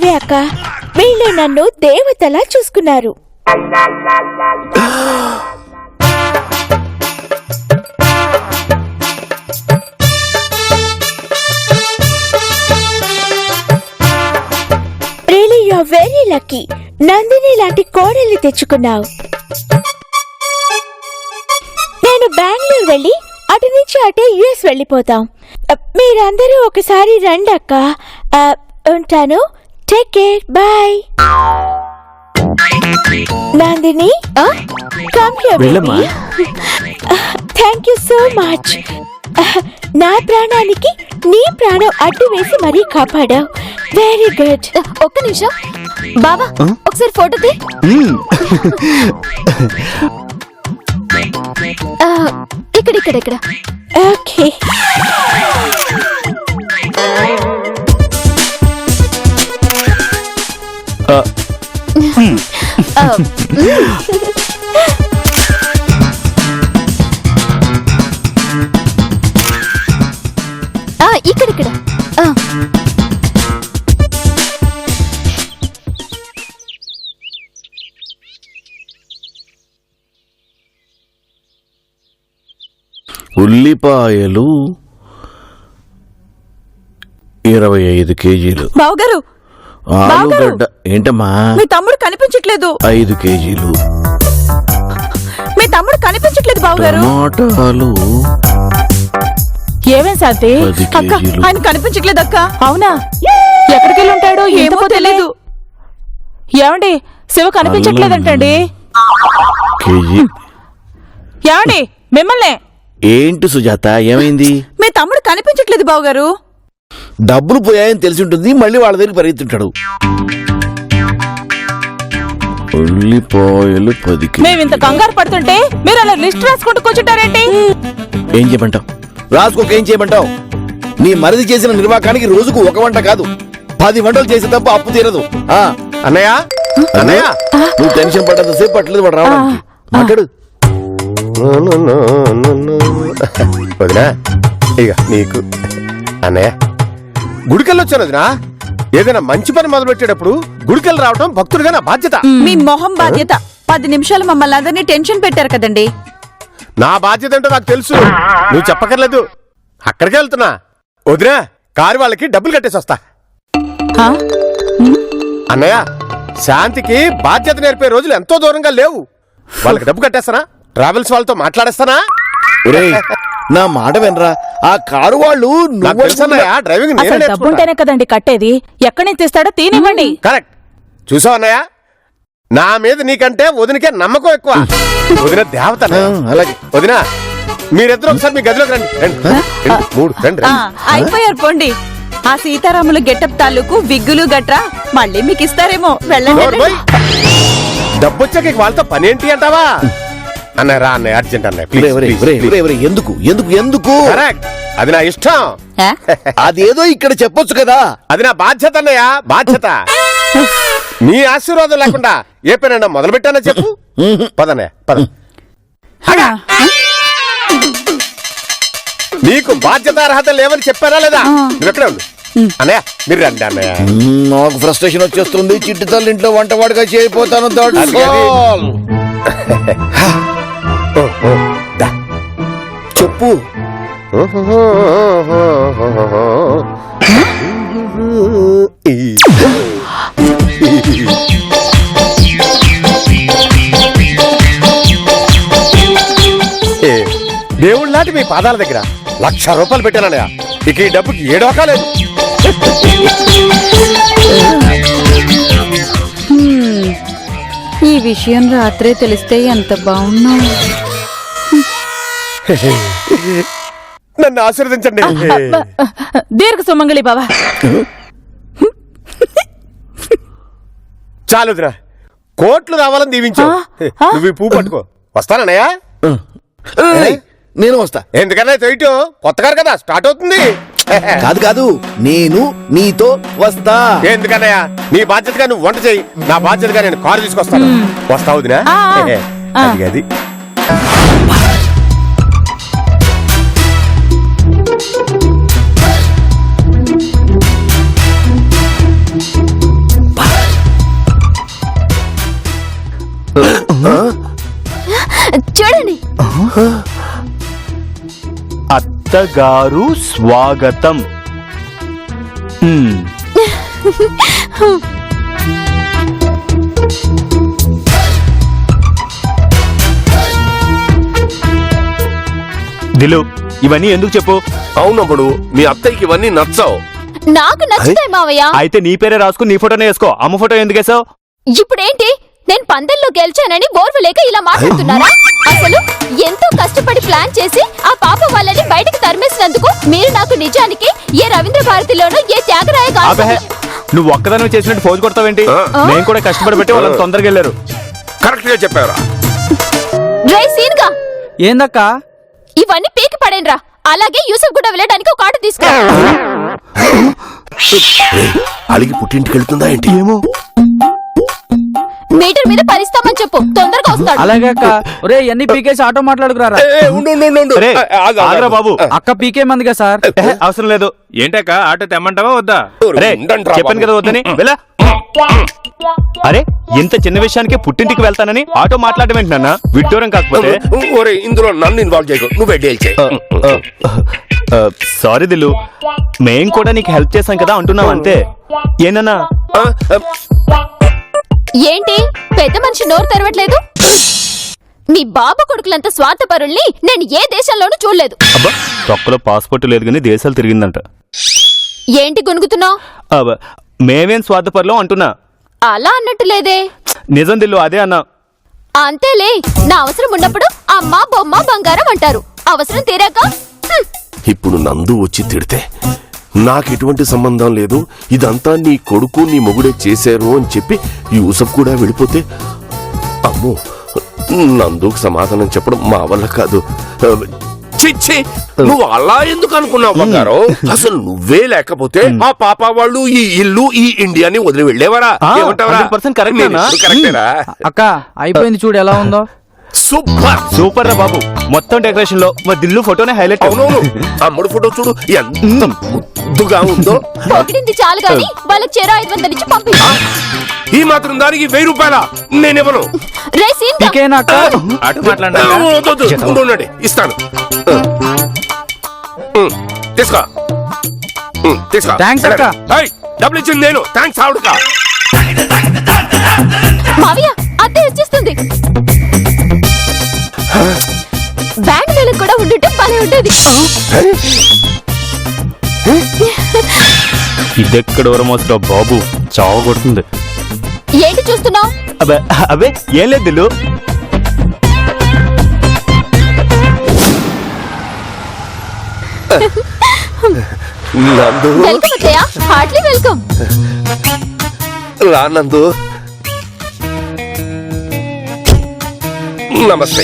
దానివే అక్క. వీళ్ళు నన్ను దేవతలా చూసుకున్నారు. Really you are very lucky. Nandini లాంటి కోడల్ని తెచ్చుకున్నావు. నేను బెంగళూరు వెళ్ళి అటు నుంచి అటే యుఎస్ వెళ్ళిపోతాం. మీరందరూ ఒకసారి రండి అక్క. ఉంటాను. Take care. Bye. Nandini, come here baby. Thank you so much. నా ప్రాణానికి నీ ప్రాణం అడ్డు వేసి మరీ కాపాడావు. Very good. ఒక్క నిమిషం బాబా, ఒకసారి ఫోటో తీ. ఇక్కడ ఓకే. ఇక్కడ ఉల్లిపాయలు 25 కేజీలు. బావగారు, ఆలుగడ్డ ఏంటమ్మా? మీ తమ్ముడు కనిపించట్లేదు. 5 కేజీలు. మీ తమ్ముడు కనిపించట్లేదు బావగారు. టమాటాలు ఏమేం శాంతి? 10 అక్క, కేజీలు. ఆయన కనిపించట్లేదు అక్క. అవునా? ఎక్కడికి వెళ్ళి ఉంటాడో ఏమో తెలియదు. ఏమండి, శివ కనిపించట్లేదంటండి. కేజీ. ఏమండి, మిమ్మల్నే. ఏంటి సుజాత, ఏమైంది? మీ తమ్ముడు కనిపించట్లేదు బావగారు. డబ్బులు పోయాయని తెలిసి ఉంటుంది, మళ్ళీ వాళ్ళ దగ్గర పరిగెత్తుంటాడు. ఉల్లిపాయలు 10 కేజీలు. మేము ఇంత కంగారు పడుతుంటే మీరు అలా లిస్ట్ రాసుకుంటూ కూర్చుంటారేంటి? ఏం చేయమంటావు? రాసుకోక ఏం చేయమంటావు? నీ మరిది చేసిన నిర్వాకానికి రోజుకు 1 వంట కాదు 10 వంటలు చేసే తప్ప అప్పు తీరదు. అన్నయ్య, అన్నయ్య, నువ్వు టెన్షన్ పడ్డంత సేపు పట్టలేదు వాడు రావడానికి. మాట్లాడు. వదినా, ఇక నీకు. అన్నయ్య, గుడికెళ్ళి వచ్చాను వదినా. ఏదైనా మంచి పని మొదలు పెట్టేటప్పుడు గుడికెళ్ళి రావడం భక్తుడిగా నా బాధ్యత. మీ మొహం బాధ్యత. 10 నిమిషాలు మమ్మల్ని అందరినీ టెన్షన్ పెట్టారు కదండి. నా బాధ్యత ఏంటో నాకు తెలుసు, నువ్వు చెప్పక్కర్లేదు. అక్కడికే వెళ్తున్నా. వదినా, కారు వాళ్ళకి డబ్బులు కట్టేసి వస్తా. అన్నయ్య, శాంతికి బాధ్యత నేర్పే రోజులు ఎంతో దూరంగా లేవు. వాళ్ళకి డబ్బు కట్టేస్తానా? ట్రావెల్స్ వాళ్ళతో మాట్లాడేస్తానా? నా మాట వినరా, ఆ కారు వాళ్ళు డ్రైవింగ్ డబ్బుంటేనే కదండి కట్టేది. ఎక్కడి నుంచి తెస్తాడో తీనివ్వండి. కరెక్ట్. చూసావు అన్నయ్య, నా మీద నీకంటే వదినకే నమ్మకం ఎక్కువ. వదిన దేవత. అలాగే వదిన, మీరిద్దరు ఒకసారి మీ గదిలోకి రండి. రండి. అయిపోయారు పోండి. ఆ సీతారాములు గెటప్ తాలూకు విగ్గులు గట్రా మళ్ళీ మీకు ఇస్తారేమో. వెళ్ళండి. డబ్బు వచ్చాక వాళ్ళతో పని ఏంటి అంటావా? అన్నయ్య రా అన్నయ్య, అర్జెంట్ అన్నయ్య. ఎందుకు ఎందుకు ఎందుకు? కరెక్ట్, అది నా ఇష్టం. అదేదో ఇక్కడ చెప్పొచ్చు కదా. అది నా బాధ్యత అన్నయ్య, బాధ్యత. నీ ఆశీర్వాదం లేకుండా ఏ పనైనా మొదలు పెట్టానో చెప్పు. పదన్నయ్య, పద. నీకు బాధ్యత అర్హత లేవని చెప్పారా లేదా? నువ్వు ఎక్కడే ఉండు. అన్నయ్య, మీరు రండి అన్నయ్య. నాకు ఫ్రస్ట్రేషన్ వచ్చేస్తుంది. చిట్టి తల్లి ఇంట్లో వంటవాడిగా చేయిపోతాను. చెప్పు. దేవుళ్ళ లాంటి మీ పాదాల దగ్గర 1,00,000 రూపాయలు పెట్టానన్నయ్య. ఇక ఈ డబ్బుకి ఏ డోకా లేదు. ఈ విషయం రాత్రే తెలిస్తే ఎంత బాగున్నా. నన్ను ఆశీర్వదించండి. దీర్ఘ సుమంగళి బావా. చాలు వదినా, కోట్లు రావాలని దీవించావు. నువ్వు ఈ పువ్వు పట్టుకో. వస్తానన్నయ్య. నేను వస్తా. ఎందుకన్నా తొయ్యటం కొత్త కారు కదా, స్టార్ట్ అవుతుంది. కాదు కాదు, నేను నీతో వస్తా. ఎందుకన్నయ్య, నీ బాధ్యతగా నువ్వు వంట చేయి, నా బాధ్యతగా నేను కారు తీసుకొస్తాను. వస్తావు వదినా? అది చూడండి. అత్తగారు స్వాగతం. దిలు, ఇవన్నీ ఎందుకు చెప్పు? అవునప్పుడు మీ అత్తయ్యకి ఇవన్నీ నచ్చావు. నాకు నచ్చుతాయి మావయ్య. అయితే నీ పేరే రాసుకుని నీ ఫోటోనే వేసుకో. అమ్మ ఫోటో ఎందుకు వేసావు? ఇప్పుడేంటి, నేను పందెంలో గెలిచానని ఓర్వలేక ఇలా మాట్లాడుతున్నారా? అసలు ఎంతో కష్టపడి ప్లాన్ చేసి ఆ పాప వాళ్ళని బయటకు తరిమేసినందుకు మీరు నాకు నిజానికి ఏ రవీంద్ర భారతిలోనూ ఏ త్యాగరాయ అబే, నువ్వు ఒక్కదాని చేసినట్టు ఫోజు కొడతావేంటి? నేను కూడా కష్టపడి పెట్టి వాళ్ళని తొందరగా వెళ్ళారు. కరెక్ట్ గా చెప్పారా? డ్రై సీన్ గా ఏందక్కా? ఇవన్నీ పీకి పడేనరా. అలాగే యూసఫ్ కూడా వెళ్ళడానికి ఒక ఆటో తీసుకో. అలిగి పుట్టింటికి వెళ్తుందా ఏంటి? ఏమో. మీటర్ మీద పరిస్తామని చెప్పు, తొందరగా వస్తాడు. అలాగే అక్క. ఒరే ఎన్ని పీకేసి ఆటో మాట్లాడుకురారా. రే, ఆగ్రా బాబు. అక్క పీకే మందిగా సార్. అవసరం లేదు. ఏంటక్క ఆటో తెమ్మంటావా వద్దా? అరే, చెప్పాను కదా వద్దని. వెళ్ళా. అరే, ఇంత చిన్న విషయానికి పుట్టింటికి వెళ్తానని ఆటో మాట్లాడడం ఏంటి నాన్న? విడ్డూరం కాకపోతే. ఒరే ఇందులో నన్ను ఇన్వాల్వ్ చేయకు, నువ్వే డీల్ చేయి. సారీ దిల్లు, మేం కూడా నీకు హెల్ప్ చేశాం కదా అంటున్నాం అంతే. ఏనన్నా? ఏంటి పెద్ద మనిషి నోరు తెరవట్లేదు? మీ బాబు కొడుకులంత స్వార్థపరుల్ని నేను ఏ దేశంలోనూ చూడలేదు. అబ్బా, తొక్కలో పాస్పోర్ట్ లేదు కానీ దేశాలు తిరిగిందంట. ఏంటి గునుగుతున్నావు? అబ్బా, మేమేం స్వార్థపరులం అంటున్నా. అలా అన్నట్టు లేదే. నిజం దిల్లు, అదే అన్నా. అంతేలే, నా అవసరం ఉన్నప్పుడు అమ్మ బొమ్మ బంగారం అంటారు. అవసరం తీరాక ఇప్పుడు నందు వచ్చి తిడితే నాకు ఎటువంటి సంబంధం లేదు, ఇదంతా నీ కొడుకు నీ మొగుడే చేశారు అని చెప్పి యూసఫ్ కూడా వెళ్ళిపోతే, అమ్మో, నందుకు సమాధానం చెప్పడం మా వల్ల కాదు. చిచ్చి, నువ్వు అలా ఎందుకు అనుకున్నావు బంగారు? అసలు నువ్వే లేకపోతే ఆ పాప వాళ్ళు ఈ ఇల్లు ఈ ఇండియాని వదిలి వెళ్ళేవారా? ఏమంటావరా? 100% కరెక్ట్ అన్నా. కరెక్టేనా? అక్క అయిపోయింది చూడు ఎలా ఉందో. సూపర్ సూపర్ రా బాబు. మొత్తం డెకరేషన్ లో మా దిల్లు ఫోటోనే హైలైట్. అవునవును, అమ్ముడు ఫోటో చూడు ఎంత ముద్దుగా ఉందో. పొగిడింది చాలు గాని వాళ్ళకి చెరో 500 ఇచ్చి పంపించు. ఈ మాత్రం దానికి 1000 రూపాయల నేనివ్వను. రే సీన్ గా. పీకేనా అక్క? ఆటో మాట్లాడా? ఉండండి, ఇస్తాను. తీసుకో తీసుకో. థాంక్స్ అక్క. ఏయ్, డబ్బులు ఇచ్చింది నేను, థ్యాంక్స్ ఆవిడకా. మావయ్య అత్తే వచ్చేస్తుంది. బ్యాండ్ మేళం కూడా ఉండుంటే భలే ఉండేది. ఇదెక్కడ వరమోస్తా బాబు, చావ కొడుతుంది. ఏంటి చూస్తున్నావు? అబ్బే అబ్బే, ఏం లేదు దిల్లు. నందు, వెల్కమ్ అత్తయ్య, హార్ట్లీ వెల్కమ్. రా నందు. నమస్తే.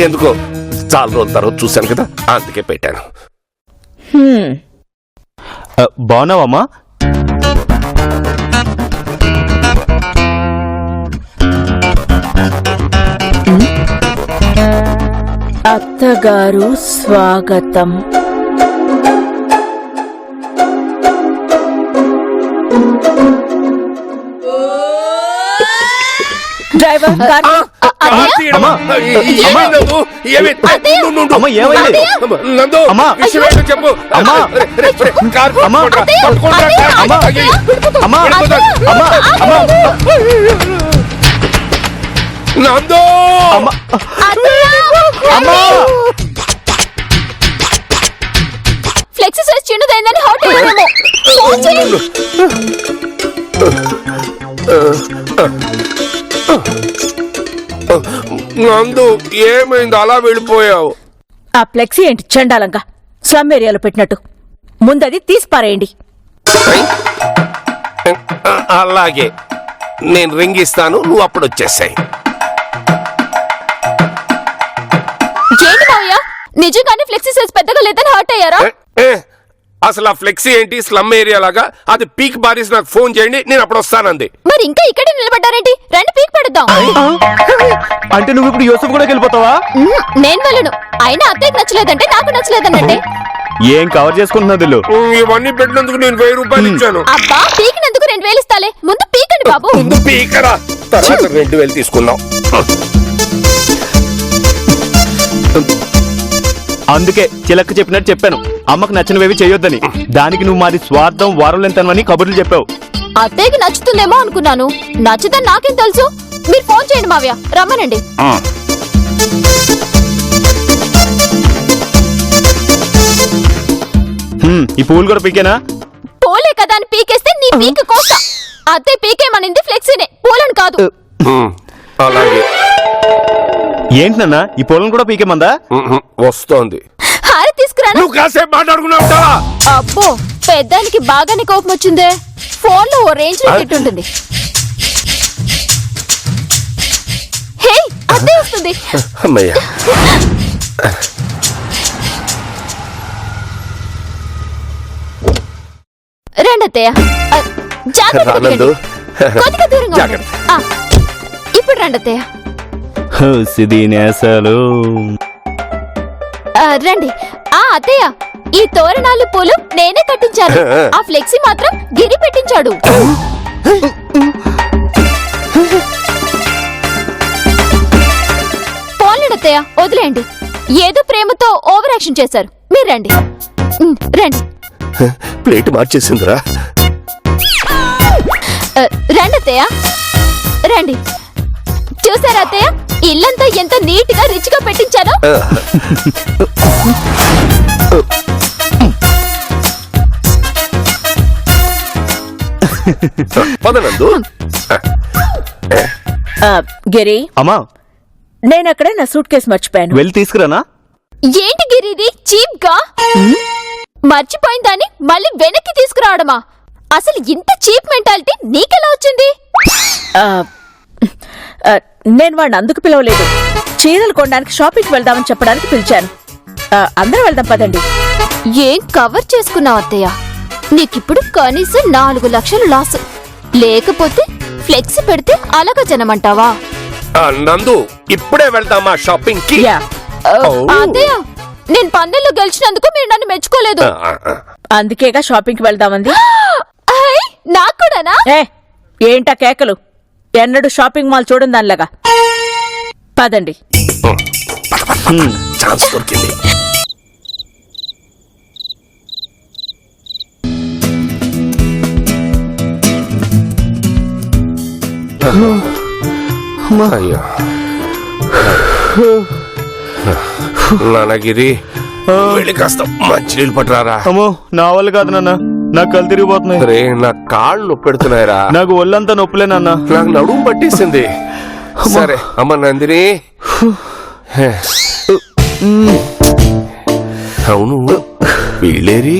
ఎందుకో చాలా రోజుల తర్వాత చూశాను కదా, అందుకే పెట్టాను. బాగున్నావమ్మా? అత్తగారు స్వాగతం. డ్రైవర్ కార్ అమ్మా, ఏమైంది నందు? అమ్మ, ఏమైంది? నందు, అమ్మా. విషయం ఏంటో చెప్పు. అమ్మా. కారు అమ్మా. పట్టుకోండి, పట్టుకోండి, కారు అమ్మా. పట్టుకోండి. అమ్మా, వెళ్ళిపోతాను. అమ్మా, అమ్మా, నందు, అమ్మా, అమ్మా. ఫ్లెక్సీ సైజ్ చిన్నదైందని హాట్ అయ్యారేమో. ఫోన్ చేయి. నందు, ఏమైంది అలా వెళ్ళిపోయావు? ఆ ఫ్లెక్సీ ఏంటి చండాలంగా స్లమ్ ఏరియాలో పెట్టినట్టు? ముందది తీసి పారేయండి. అలాగే, నేను రింగ్ ఇస్తాను, నువ్వు అప్పుడు వచ్చేసాయి. ఏంటి మావయ్య, నిజంగానే ఫ్లెక్సీ సైజ్ పెద్దగా లేదని హర్ట్ అయ్యారా? అసలు ఆ ఫ్లెక్సీ ఏంటి స్లమ్ ఏరియా లాగా? అది పీక్ బారీస్ నాకు ఫోన్ చేయండి, నేను అప్పుడు వస్తానంది. మరి ఇంకా ఇక్కడే నిలబడ్డారేంటి? రండి పీక్ పెడదాం. అంటే నువ్వు ఇప్పుడు యూసఫ్ కూడా వెళ్ళిపోతావా? నేను వెళ్ళను. అయినా అత్తయ్యకి నచ్చలేదంటే నాకు నచ్చలేదన్నట్టే. ఏం కవర్ చేసుకుంటున్నావు దిల్లు? ఇవన్నీ పెట్టినందుకు నేను 1000 రూపాయలు ఇచ్చాను. అబ్బా, పీకినందుకు 2000 ఇస్తాలే. ముందు పీకండి బాబు. ముందు పీకరా, తర్వాత 2000 తీసుకుందాం. అందుకే చిలక చెప్పినట్టు చెప్పాను, అమ్మకు నచ్చినవేవి చేయొద్దని. దానికి నువ్వు మాది స్వార్థం వారలేంతనని కబుర్లు చెప్పావు. అత్తయ్యకి నచ్చుతుందేమో అనుకున్నాను. నచ్చుదని నాకేం తెలుసు? మీరు ఫోన్ చేయండి మావయ్య, రమ్మనండి. ఈ పువ్వులు కూడా పీకేనా? పోలే కదా అని పీకేస్తే నీ పీక కోస్తా. అత్తయ్య పీకేమనింది ఫ్లెక్సీనే, పూలను కాదు. అలాగే. ఏంటి నాన్న, ఈ పూలను కూడా పీకేమందా? వస్తోంది. హార తీసుకురాను. నువ్వు కాసేపు మాట్లాడుకున్నావు. అబ్బో, పెద్దానికి బాగానే కోపం వచ్చిందే. ఫోన్ లో ఓ రేంజ్ లో తిట్టుంటుంది. హే, అత్తయ్య వస్తుంది. అమ్మయ్యా. రండి అత్తయ్య. జాగ్రత్తగా రానందు. దిగండి. కొద్దిగా దూరంగా ఉండండి. ఆ, ఇప్పుడు రండి అత్తయ్య. సిదీనేసాలు. రండి. ఆ అత్తయ్య, ఈ తోరణాలు పూలు నేనే కట్టించాను. ఆ ఫ్లెక్సీ మాత్రం గిరి పెట్టించాడు. పోలేడు అత్తయ్య, వదిలేండి. ఏదో ప్రేమతో ఓవర్ యాక్షన్ చేశారు. మీరు రండి. రండి. ప్లేట్ మార్చేసిందిరా. రండి అత్తయ్య, రండి. చూసారా అత్తయ్య, ఇల్లంతా ఎంత నీట్ గా రిచ్ గా పెట్టించానో. పదనందు. గిరి, అమ్మా, నేనక్కడ నా సూట్ కేసు మర్చిపోయాను. వెళ్ళి తీసుకురానా? ఏంటి గిరిది చీప్ గా? మర్చిపోయిందాన్ని మళ్ళీ వెనక్కి తీసుకురావడమా? అసలు ఇంత చీప్ మెంటాలిటీ నీకెలా వచ్చింది? ఆ, ఆ, నేను వాడిని అందుకు పిలవలేదు. చీరలు కొనడానికి షాపింగ్కి వెళ్దామని చెప్పడానికి పిలిచాను. అందరం వెళ్దాం పదండి. ఏం కవర్ చేసుకున్నావు అత్తయ్య? నీకిప్పుడు కనీసం 4 లక్షలు లాస్. లేకపోతే ఫ్లెక్స్ పెడితే అలాగ జనమంటావా? నందు, ఇప్పుడే వెళ్దామా షాపింగ్ కి? యా, అత్తయ్య, నేను పందెంలో గెలిచినందుకు మీరు నన్ను మెచ్చుకోలేదు. అందుకేగా షాపింగ్కి వెళ్దామంది. ఐ, నాకు కూడానా? ఏంటా కేకలు? ఎన్నడూ షాపింగ్ మాల్ చూడని దానిలాగా. పదండి. ఛాన్స్ దొరికింది. అయ్యో నాన్నగిరి, వెళ్ళి కాస్త మంచినీళ్ళు పట్టరారా. అమ్మో, నా వల్ల కాదు నాన్న, నాకు కళ్ళు తిరిగిపోతున్నాయి. రే, నా కాళ్ళు నొప్పి పెడుతున్నాయిరా. నాకు ఒళ్ళంతా నొప్పులే నాన్న. నాకు నడుము పట్టేసింది. సరే అమ్మ నందిని. అవును, వీళ్ళేరి?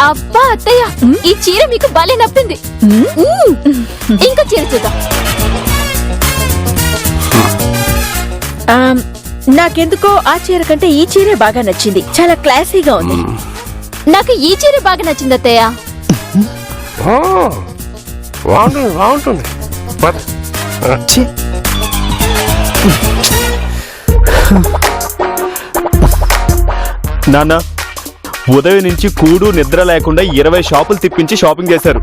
అబ్బా అత్తయ్య, ఈ చీర మీకు భలే నప్పింది. ఇంకా చీర చూద్దాం. నాకెందుకో ఆ చీర కంటే ఈ చీరే బాగా నచ్చింది. చాలా క్లాసీగా ఉంది. నాకు ఈ చీర బాగా నచ్చింది అత్తయ్య. బాగుంటుంది, బాగుంటుంది. నాన్న, ఉదయం నుంచి కూడు నిద్ర లేకుండా 20 షాపులు తిప్పించి షాపింగ్ చేశారు.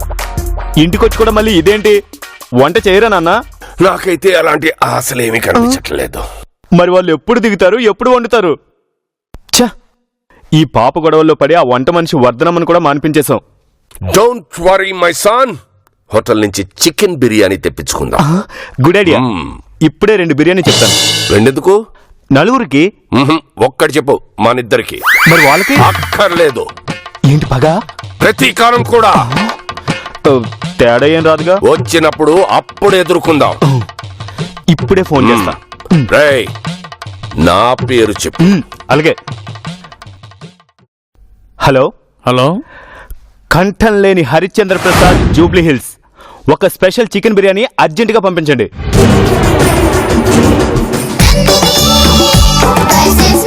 ఇంటికొచ్చి కూడా మళ్ళీ ఇదేంటి? వంట చేయరా నాన్న? నాకైతే అలాంటి ఆశలేమీ కనిపించట్లేదు. మరి వాళ్ళు ఎప్పుడు దిగుతారు, ఎప్పుడు వండుతారు? ఛ, ఈ పాప గొడవల్లో పడి ఆ వంట మనిషి వర్ధనమ్మని కూడా మానిపించేశాం. Don't worry my son, hotel నుంచి చికెన్ బిర్యానీ తెప్పించుకుందాం. Good idea. ఇప్పుడే 2 బిర్యానీ చెప్తాను. రెండెందుకు? నలుగురికి. ఒక్కటి చెప్పు, మనిద్దరికి. మరి వాళ్ళకి అక్కర్లేదు. ఏంటి పగా? ప్రతీకారం కూడా. తేడా ఏం రాదుగా. వచ్చినప్పుడు అప్పుడు ఎదుర్కొందాం. ఇప్పుడే ఫోన్ చేస్తా. రేయ్, నా పేరు చెప్పు. అలాగే. హలో హలో, కంఠం లేని హరిశ్చంద్ర ప్రసాద్, జూబ్లీ హిల్స్. ఒక స్పెషల్ చికెన్ బిర్యానీ అర్జెంటుగా పంపించండి. This is